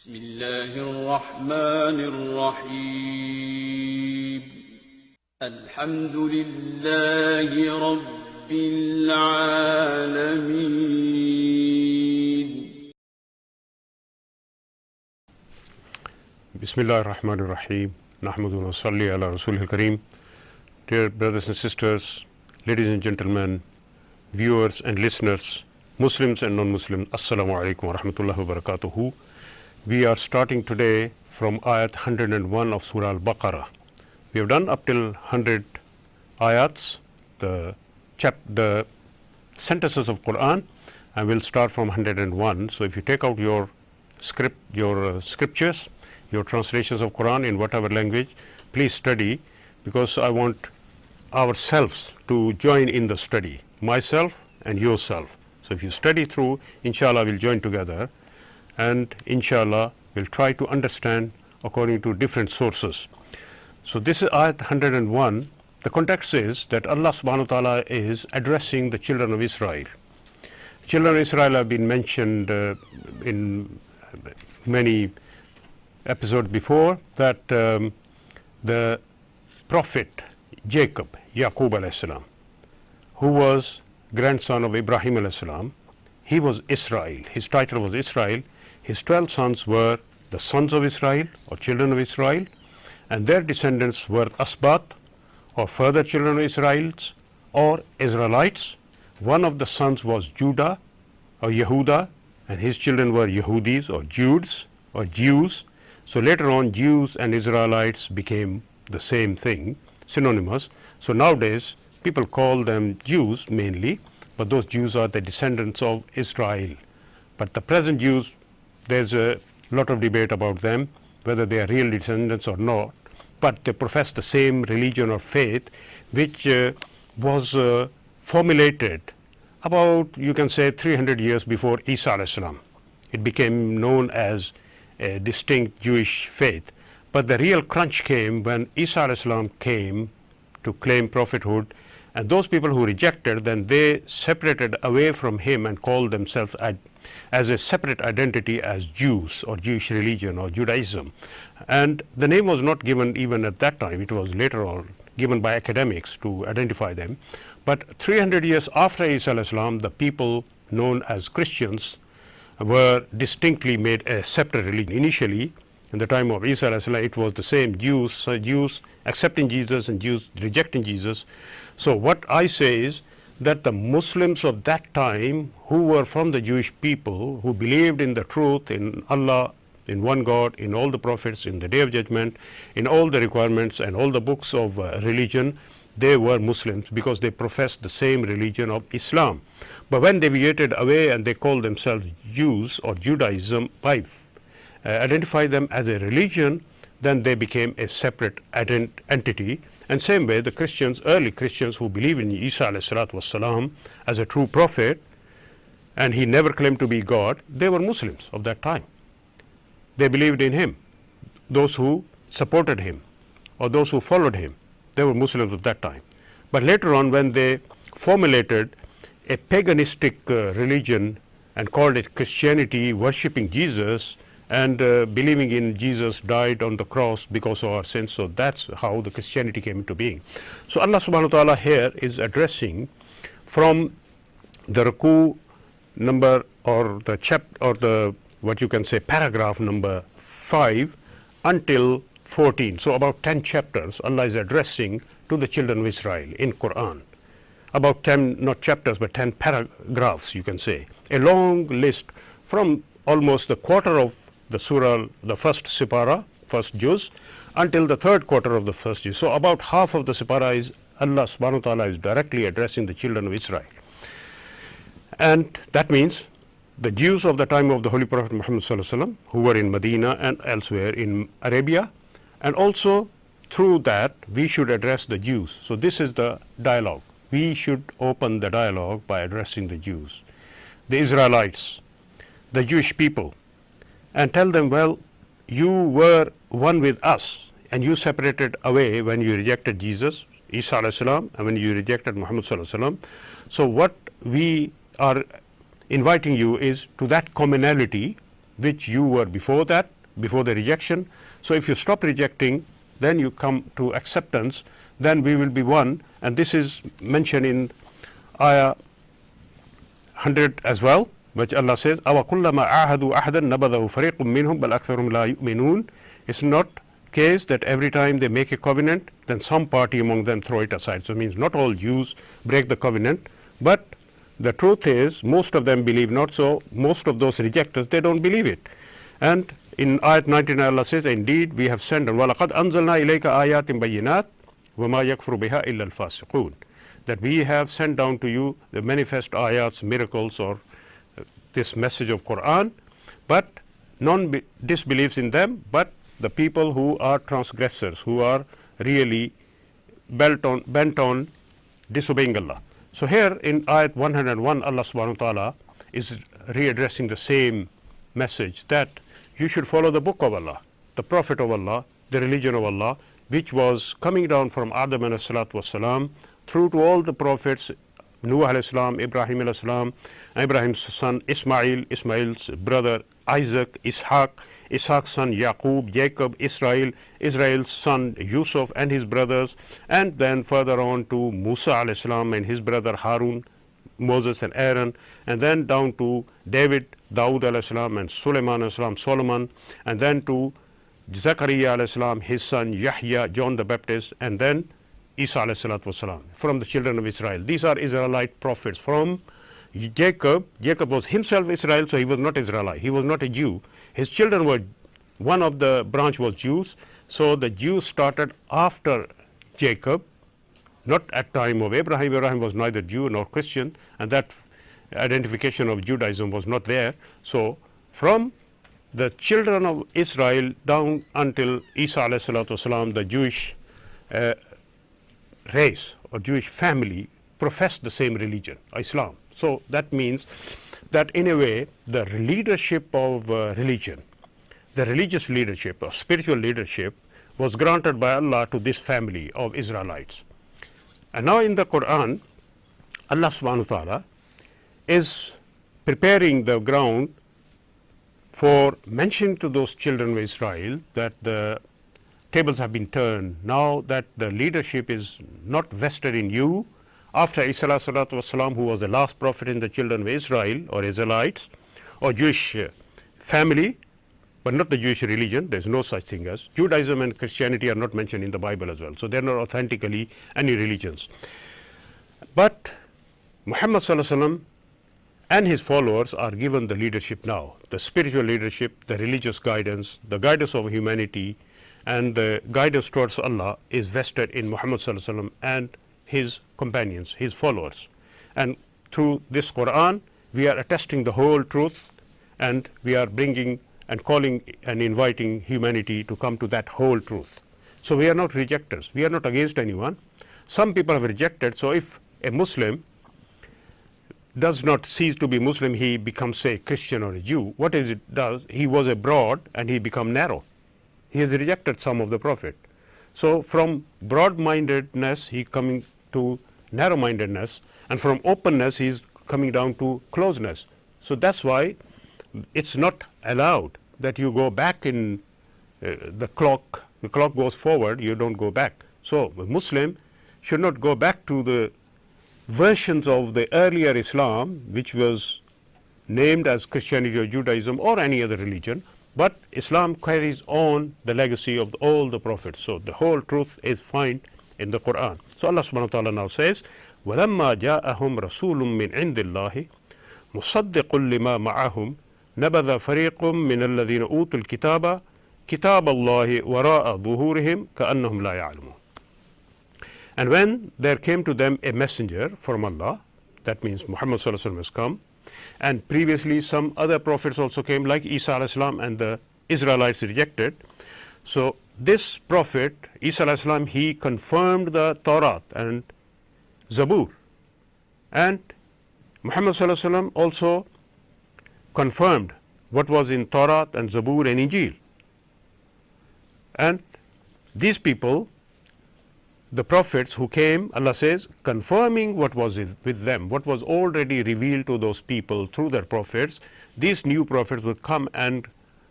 بسم الله الرحمن الرحيم الحمد لله رب العالمين بسم الله الرحمن الرحيم نحمد ونصلي على رسوله الكريم. Dear brothers and sisters, ladies and gentlemen, viewers and listeners, Muslims and non-Muslims, Assalamu alaikum wa rahmatullahi wa barakatuhu. We are starting today from ayat 101 of Surah Al-Baqarah. We have done up till 100 ayats, the sentences of Qur'an, and we'll start from 101. So if you take out your scriptures, your translations of Qur'an in whatever language, please study, because I want ourselves to join in the study, myself and yourself. So if you study through, inshallah we'll join together, and inshallah we'll try to understand according to different sources. So this is ayat 101. The context is that Allah subhanahu wa ta'ala is addressing the children of Israel. Children of Israel have been mentioned in many episodes before, that the prophet Jacob, Yaqub alayhi salam, who was grandson of Ibrahim alayhi salam, he was Israel. His title was Israel. His 12 sons were the sons of Israel, or children of Israel, and their descendants were Asbat, or further children of Israelites, or Israelites. One of the sons was Judah, or Yehuda, and his children were Yehudis, or Judes, or Jews. So later on, Jews and Israelites became the same thing, synonymous. So nowadays, people call them Jews mainly, but those Jews are the descendants of Israel. But the present Jews, there's a lot of debate about them, whether they are real descendants or not, but they profess the same religion or faith, which was formulated about, you can say, 300 years before Isa alayhi salam. It became known as a distinct Jewish faith. But the real crunch came when Isa alayhi salam came to claim prophethood, and those people who rejected, then they separated away from him and called themselves as a separate identity as Jews, or Jewish religion, or Judaism. And the name was not given even at that time. It was later on given by academics to identify them. But 300 years after Isa alayhi salam, the people known as Christians were distinctly made a separate religion. Initially, in the time of Isa alayhi salam, it was the same, Jews accepting Jesus and Jews rejecting Jesus. So what I say is that the Muslims of that time, who were from the Jewish people, who believed in the truth, in Allah, in one God, in all the prophets, in the Day of Judgment, in all the requirements and all the books of religion, they were Muslims because they professed the same religion of Islam. But when they deviated away and they called themselves Jews or Judaism, identify them as a religion, then they became a separate entity. And same way, the Christians, early Christians who believe in Isa alayhi salatu wassalam as a true prophet, and he never claimed to be God, they were Muslims of that time. They believed in him. Those who supported him or those who followed him, they were Muslims of that time. But later on, when they formulated a paganistic religion and called it Christianity, worshipping Jesus, and believing in Jesus died on the cross because of our sins. So that's how the Christianity came into being. So Allah subhanahu wa ta'ala here is addressing from the ruku number, or the chapter, or the, what you can say, paragraph number 5 until 14. So about 10 chapters Allah is addressing to the children of Israel in Qur'an. About 10, not chapters, but 10 paragraphs, you can say. A long list from almost the quarter of the surah, the first sipara, first juz, until the third quarter of the first juz. So about half of the sipara is Allah subhanahu wa ta'ala is directly addressing the children of Israel. And that means the Jews of the time of the Holy Prophet Muhammad sallallahu alaihi wasallam, who were in Medina and elsewhere in Arabia, and also through that we should address the Jews. So this is the dialogue. We should open the dialogue by addressing the Jews, the Israelites, the Jewish people, and tell them, well, you were one with us and you separated away when you rejected Jesus, Isa alayhi salam, and when you rejected Muhammad sallallahu alaihi wasallam. So what we are inviting you is to that commonality which you were before that, before the rejection. So if you stop rejecting, then you come to acceptance, then we will be one. And this is mentioned in ayah 100 as well, which Allah says, أَوَكُلَّمَا عَاهَدُوا أَحَدًا نَبَذَهُ فَرِيقٌ مِّنْهُمْ بَلْ أَكْثَرُهُمْ لَا يُؤْمِنُونَ. It's not case that every time they make a covenant, then some party among them throw it aside. So it means not all Jews break the covenant, but the truth is most of them believe not. So most of those rejectors, they don't believe it. And in ayat 99 Allah says, indeed we have sent, وَلَقَدْ أَنزَلْنَا إِلَيْكَ آيَاتٍ بَيِّنَاتٍ وَمَا يَكْفُرُ بِهَا إِلَّا الْفَاسِقُونَ. That we have sent down to you the manifest ayats, miracles, or this message of Qur'an, but none disbelieves in them, but the people who are transgressors, who are really bent on disobeying Allah. So here in ayat 101, Allah subhanahu wa ta'ala is readdressing the same message, that you should follow the book of Allah, the Prophet of Allah, the religion of Allah, which was coming down from Adam alayhi salatu wasalam through to all the prophets, Nuh alayhi salam, Ibrahim alayhi salam, Ibrahim's son Ismail, Ismail's brother Isaac, Ishaq's son Yaqub, Jacob, Israel, Israel's son Yusuf and his brothers, and then further on to Musa alayhi salam and his brother Harun, Moses and Aaron, and then down to David, Dawood alayhi salam, and Sulaiman alayhi salam, Solomon, and then to Zachariah alayhi salam, his son Yahya, John the Baptist, and then Isa alayhi salatu wasalam, from the children of Israel. These are Israelite prophets. From Jacob was himself Israel, so he was not Israelite, he was not a Jew. His children were, one of the branch was Jews, so the Jews started after Jacob, not at time of Abraham. Abraham was neither Jew nor Christian, and that identification of Judaism was not there. So from the children of Israel down until Isa alayhi salatu wasalam, the Jewish race or Jewish family professed the same religion, Islam. So that means that in a way the leadership of religion, the religious leadership or spiritual leadership was granted by Allah to this family of Israelites. And now in the Qur'an, Allah subhanahu wa ta'ala is preparing the ground for mentioning to those children of Israel that the tables have been turned, now that the leadership is not vested in you. After Isa salatu wasalam, who was the last prophet in the children of Israel or Israelites or Jewish family, but not the Jewish religion, there is no such thing as Judaism and Christianity are not mentioned in the Bible as well. So they are not authentically any religions. But Muhammad sallallahu alaihi wasallam and his followers are given the leadership now, the spiritual leadership, the religious guidance, the guidance of humanity, and the guidance towards Allah is vested in Muhammad sallallahu alaihi wasallam and his companions, his followers. And through this Qur'an, we are attesting the whole truth, and we are bringing and calling and inviting humanity to come to that whole truth. So we are not rejectors, we are not against anyone. Some people have rejected, so if a Muslim does not cease to be Muslim, he becomes, say, Christian or a Jew, what is it does? He was a broad and he become narrow. He has rejected some of the Prophet. So from broad-mindedness, he coming to narrow-mindedness, and from openness, he is coming down to closeness. So that's why it's not allowed that you go back in the clock goes forward, you don't go back. So a Muslim should not go back to the versions of the earlier Islam, which was named as Christianity or Judaism or any other religion, but Islam carries on the legacy of all the prophets. So the whole truth is found in the Qur'an. So Allah subhanahu wa ta'ala now says, وَلَمَّا جَاءَهُمْ رَسُولٌ مِّنْ عِنْدِ اللَّهِ مُصَدِّقٌ لِمَا مَعَهُمْ نَبَذَ فَرِيقٌ مِّنَ الَّذِينَ أُوتُوا الْكِتَابَ كِتَابَ اللَّهِ وَرَاءَ ظُهُورِهِمْ كَأَنَّهُمْ لَا يَعْلَمُونَ. And when there came to them a messenger from Allah, that means Muhammad sallallahu alaihi wasallam has come, and previously some other prophets also came, like Isa alayhi salam, and the Israelites rejected. So this prophet, Isa alayhi salam, he confirmed the Torah and Zabur, and Muhammad sallallahu alaihi wasallam also confirmed what was in Torah and Zabur and Injil. And these people, the prophets who came, Allah says, confirming what was with them, what was already revealed to those people through their prophets, these new prophets will come and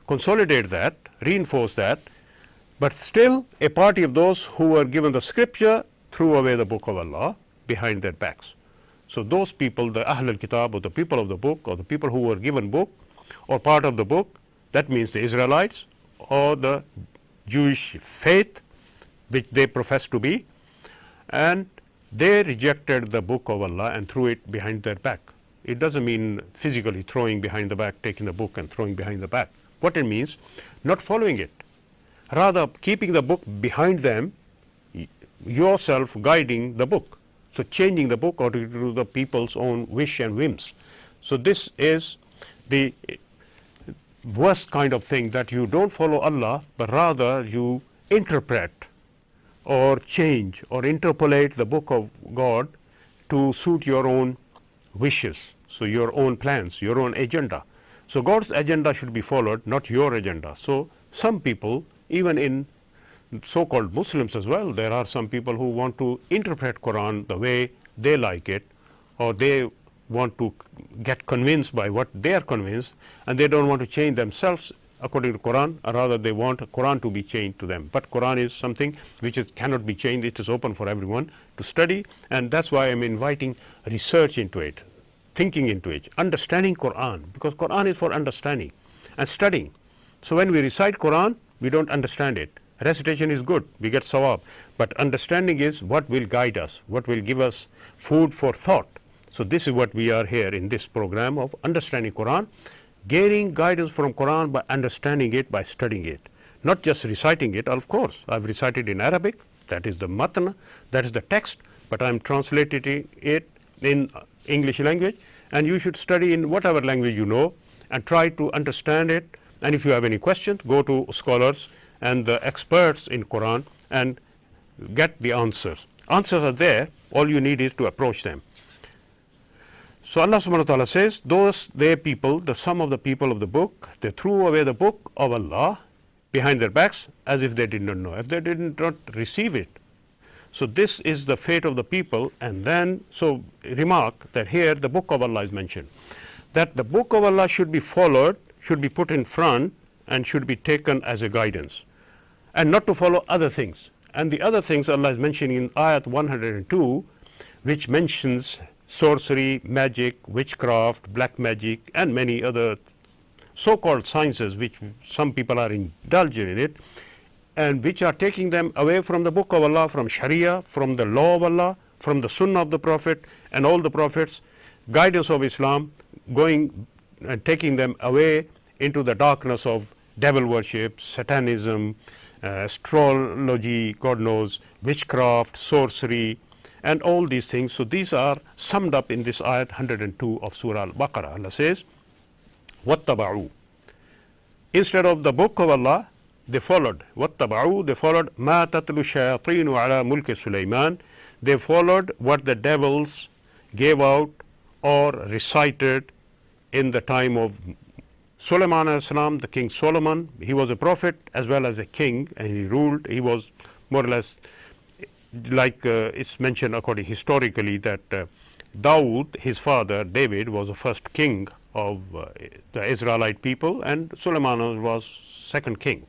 consolidate that, reinforce that, but still a party of those who were given the scripture threw away the book of Allah behind their backs. So those people, the Ahl al-Kitab, or the people of the book, or the people who were given book or part of the book, that means the Israelites or the Jewish faith which they profess to be, and they rejected the book of Allah and threw it behind their back. It doesn't mean physically throwing behind the back, taking the book and throwing behind the back. What it means, not following it, rather keeping the book behind them, yourself guiding the book. So changing the book according to the people's own wish and whims. So this is the worst kind of thing, that you don't follow Allah, but rather you interpret or change or interpolate the book of God to suit your own wishes, so your own plans, your own agenda. So God's agenda should be followed, not your agenda. So some people, even in so-called Muslims as well, there are some people who want to interpret Quran the way they like it, or they want to get convinced by what they are convinced, and they don't want to change themselves according to Quran, or rather they want Quran to be changed to them. But Quran is something which cannot be changed. It is open for everyone to study, and that's why I'm inviting research into it, thinking into it, understanding Quran, because Quran is for understanding and studying. So when we recite Quran, we don't understand it. Recitation is good, we get sawab, but understanding is what will guide us, what will give us food for thought. So this is what we are here in this program of understanding Quran, gaining guidance from Quran by understanding it, by studying it, not just reciting it. Of course, I've recited in Arabic, that is the matn, that is the text, but I'm translating it in English language, and you should study in whatever language you know and try to understand it. And if you have any questions, go to scholars and the experts in Quran and get the answers. Answers are there, all you need is to approach them. So Allah subhanahu wa ta'ala says, those they people, some of the people of the book, they threw away the book of Allah behind their backs as if they did not know, if they did not receive it. So this is the fate of the people. And then, so remark that here the book of Allah is mentioned, that the book of Allah should be followed, should be put in front, and should be taken as a guidance, and not to follow other things. And the other things Allah is mentioning in ayat 102, which mentions sorcery, magic, witchcraft, black magic, and many other so-called sciences which some people are indulging in it, and which are taking them away from the book of Allah, from Sharia, from the law of Allah, from the Sunnah of the Prophet and all the Prophets, guidance of Islam, going and taking them away into the darkness of devil worship, satanism, astrology, God knows, witchcraft, sorcery, and all these things. So these are summed up in this ayat 102 of Surah Al-Baqarah. Allah says, وَاتَّبَعُوا. Instead of the book of Allah, they followed. وَاتَّبَعُوا, they followed مَا تَتْلُ الشَّيَاطِينُ عَلَى مُلْكِ سُلَيْمَانَ. They followed what the devils gave out or recited in the time of Sulaiman alayhi salam, the King Solomon. He was a prophet as well as a king, and he ruled. He was more or less like it's mentioned according historically that Dawood, his father David, was the first king of the Israelite people, and Sulaiman was second king.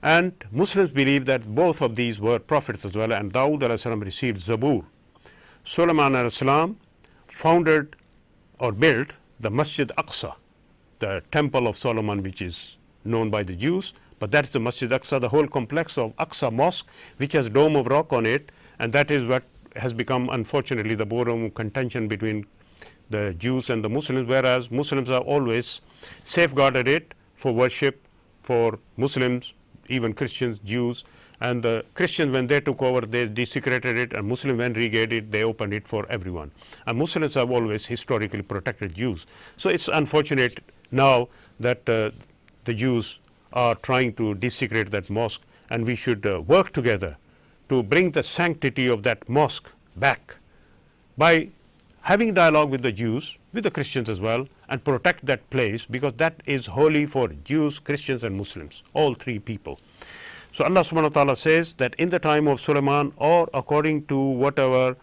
And Muslims believe that both of these were prophets as well, and Dawood alayhi salam received Zabur. Sulaiman alayhi salam founded or built the Masjid Aqsa, the temple of Solomon, which is known by the Jews, but that is the Masjid Aqsa, the whole complex of Aqsa Mosque, which has dome of rock on it, and that is what has become, unfortunately, the bone of contention between the Jews and the Muslims, whereas Muslims have always safeguarded it for worship, for Muslims, even Christians, Jews, and the Christians, when they took over, they desecrated it, and Muslims, when regained it, they opened it for everyone. And Muslims have always historically protected Jews. So it's unfortunate now that the Jews are trying to desecrate that mosque, and we should work together to bring the sanctity of that mosque back by having dialogue with the Jews, with the Christians as well, and protect that place, because that is holy for Jews, Christians, and Muslims, all three people. So Allah subhanahu wa ta'ala says that in the time of Sulaiman, or according to whatever,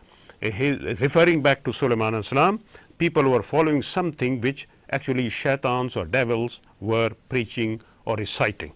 referring back to Sulaiman alayhi salam, people were following something which actually shaitans or devils were preaching or reciting.